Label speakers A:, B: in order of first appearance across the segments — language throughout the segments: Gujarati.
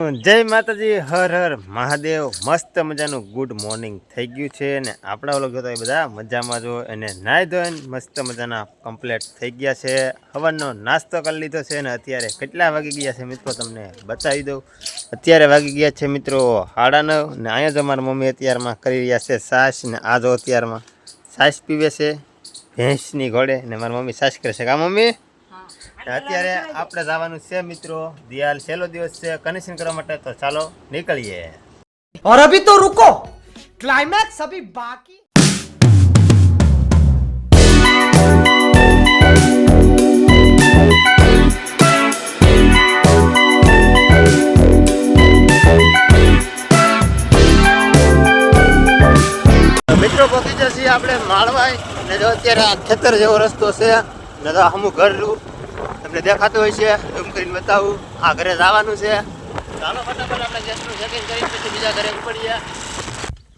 A: જય માતાજી, હર હર મહાદેવ। મસ્ત મજાનું ગુડ મોર્નિંગ થઈ ગયું છે ને આપણા વ્લોગ જોતા બધા મજામાં જો અને નાઈ ધોઈને મસ્ત મજાના કમ્પ્લીટ થઈ ગયા છે। હવનનો નાસ્તો કરી લીધો છે ને અત્યારે કેટલા વાગી ગયા છે મિત્રો તમને બતાવી દઉં। અત્યારે વાગી ગયા છે મિત્રો 9:30 ને અહીંયા જો મારી મમ્મી અત્યારમાં કરી રહ્યા છે છાશ ને આ જો અત્યારમાં છાશ પીવે છે ભેંસની ઘોડે ને મારી મમ્મી છાશ કરે છે। કા મમ્મી? અત્યારે આપણે જવાનું છે મિત્રો દિયાલ છેલ્લો દિવસ છે કનેક્શન કરવા માટે, તો ચાલો નીકળીએ।
B: और अभी तो रुको, क्लाइमैक्स अभी बाकी।
A: મિત્રો પહોંચી જશે આપણે માળવાઈ ને જો અત્યારે આ ખેતર જેવો રસ્તો છે ને તો અમુક ઘર તમને દેખાતું હોય છે એમ કરીને બતાવું। આ ઘરે જવાનું છે, ચાલો ફટાફટ આપણે ગેસનું સેટિંગ કરીને પછી બીજા ઘરે ઉપડીએ।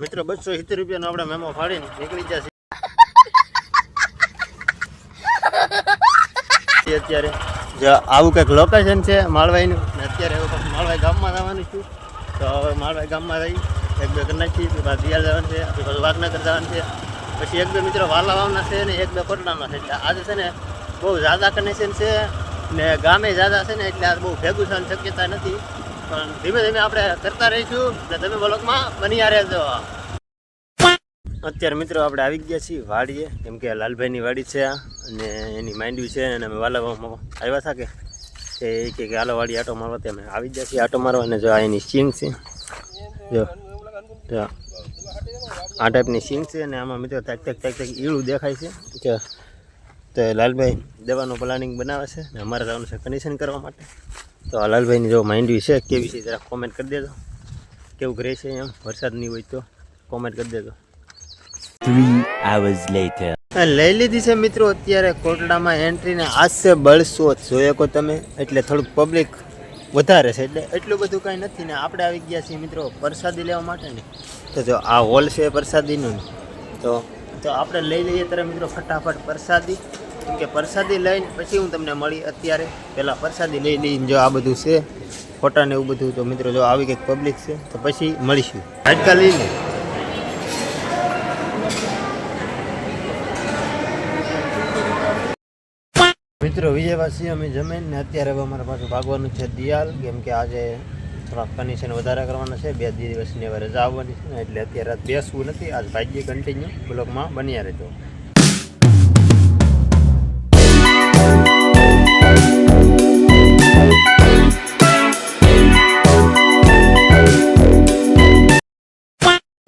A: મિત્રો 270 રૂપિયાનો આપણે મેમો ફાડીને નીકળી જશે। અત્યારે જો આવું કંઈક લોકેશન છે માળવાઈનું ને અત્યારે હવે માળવાઈ ગામમાં જવાનું છું, તો હવે માળવાઈ ગામમાં રહી 1-2 કરી નાખી પછી દિયાલ જવાનું છે, પછી બધું વાઘનગર જવાનું છે, પછી 1-2 મિત્રો વાલા વાવના છે ને 1-2 કોટડામાં છે। એટલે આજે છે ને બહુ ઝાઝા કનેક્શન છે ને ગામે ઝાઝા છે ને એટલે આ બહુ ભેગું થવાની શક્યતા નથી, પણ ધીમે ધીમે આપણે કરતા રહીશું ને તમે બ્લોગમાં બન્યા રહેજો। અત્યારે મિત્રો આપણે આવી ગયા છીએ વાડીએ, કેમ કે લાલભાઈની વાડી છે અને એની માંડવી છે અને અમે વાલાવામાં આવ્યા હતા કે એ કે હાલો વાડી આટો મારવા, અમે આવી ગયા છીએ આટો મારવા। અને જો આ એની સિંગ છે, જો આ ટાઈપની સિંગ છે અને આમાં મિત્રો તાક ઈળું દેખાય છે તો લાલભાઈ દવાનું પ્લાનિંગ બનાવે છે ને અમારે જવાનું છે કનેક્શન કરવા માટે। તો આ લાલભાઈની જો માંડવી છે કેવી છે જરા કોમેન્ટ કરી દેજો, કેવું રહે છે એમ, વરસાદ નહીં હોય તો કોમેન્ટ કરી દેજો।
C: 3 hours later
A: લઈ લીધી છે મિત્રો અત્યારે કોટડામાં એન્ટ્રી ને આજ છે બળસો જોયો કો તમે, એટલે થોડુંક પબ્લિક વધારે છે એટલે એટલું બધું કાંઈ નથી ને આપણે આવી ગયા છીએ મિત્રો પ્રસાદી લેવા માટે ને। તો જો આ હોલ છે પ્રસાદીનું તો આપણે લઈ લઈએ ત્યારે મિત્રો ફટાફટ પ્રસાદી, કેમ કે પ્રસાદી લઈને પછી હું તમને મળી। અત્યારે પહેલાં પ્રસાદી લઈ લઈને જો આ બધું છે ફોટા ને એવું બધું, તો મિત્રો જો આવી કંઈક પબ્લિક છે તો પછી મળીશું। હાડકા લઈ લે મિત્રો વિજયવાસી અમે જમીન ને અત્યારે હવે અમારે પાછું ભાગવાનું છે દિયાલ, કેમ કે આજે થોડાક કનેક્શન વધારે કરવાના છે, 2 દિવસની હવે રજા આવવાની છે ને એટલે અત્યારે બેસવું નથી, આજ ભાગ્ય કન્ટિન્યુ બ્લોગમાં બન્યા રહેજો।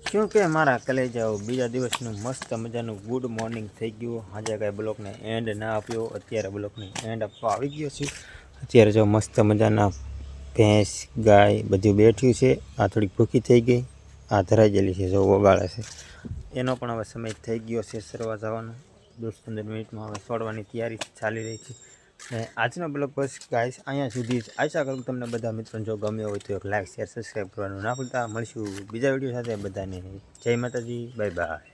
A: શું કે મારા કલેજાઓ બીજા દિવસનું મસ્ત મજાનું ગુડ મોર્નિંગ થઈ ગયું। આજે કાંઈ બ્લોગને એન્ડ ના આપ્યો, અત્યારે બ્લોગને એન્ડ આપવા આવી ગયો છું। અત્યારે જો મસ્ત મજાના ભેંસ ગાય બધું બેઠ્યું છે, આ થોડીક ભૂખી થઈ ગઈ, આ ધરાઈ ગયેલી છે જો ઓગાળે છે, એનો પણ હવે સમય થઈ ગયો છે સરવા જવાનો, 10-15 મિનિટમાં હવે છોડવાની તૈયારી ચાલી રહી છે। આજનો બ્લોગ બસ ગાઈસ અહીંયા સુધી જ। આશા કરું તમને બધા મિત્રોને જો ગમ્યો હોય તો એક લાઈક શેર સબસ્ક્રાઈબ કરવાનું ના ભૂલતા। મળીશું બીજા વિડીયો સાથે, બધાને જય માતાજી, બાય બાય।